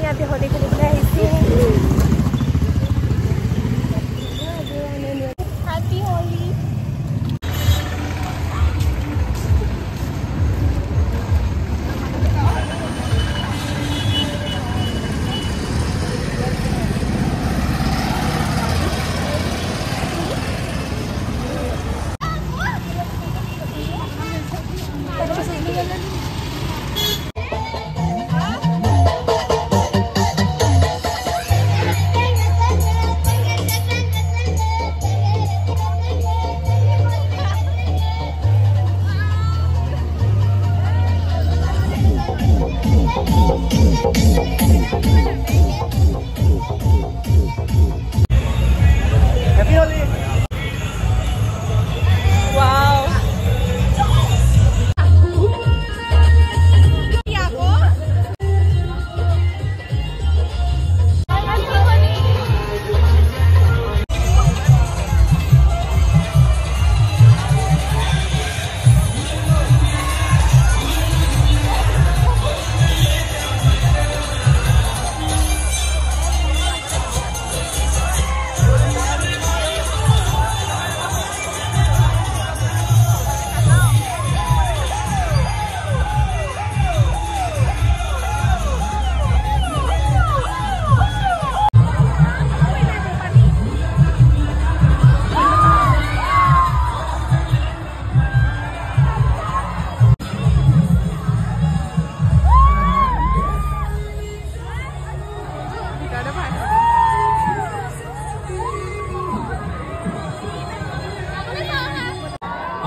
আমি হোলী খেলিবলৈ আহিছোঁ হেপী হোলী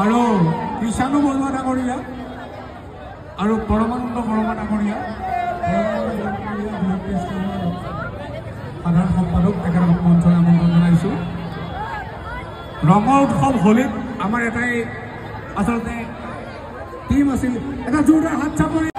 আৰু কৃষাণু বৰুৱা ডাঙৰীয়া আৰু পৰমানন্দ বৰুৱা ডাঙৰীয়া সাধাৰণ সম্পাদক তেখেতক মঞ্চলৈ আমন্ত্ৰণ জনাইছোঁ ৰঙৰ উৎসৱ হোলীত আমাৰ এটাই আচলতে টিম আছিল এটা জোৰদাৰ হাত চাপৰি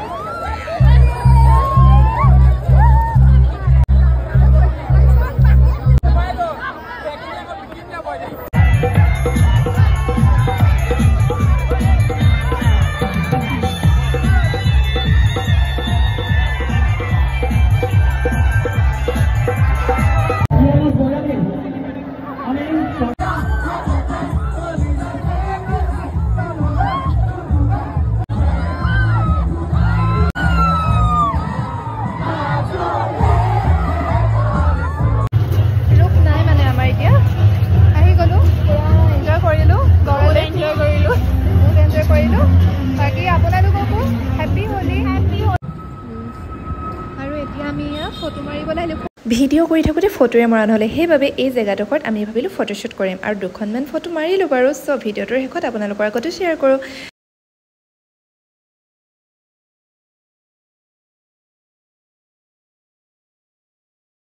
ভিডিঅ' কৰি থাকোঁতে ফটোৰে মৰা নহ'লে সেইবাবে এই জেগাডোখৰত আমি ভাবিলোঁ ফটোশ্বুট কৰিম আৰু দুখনমান ফটো মাৰিলোঁ বাৰু চ' ভিডিঅ'টোৰ শেষত আপোনালোকৰ আগতে শ্বেয়াৰ কৰোঁ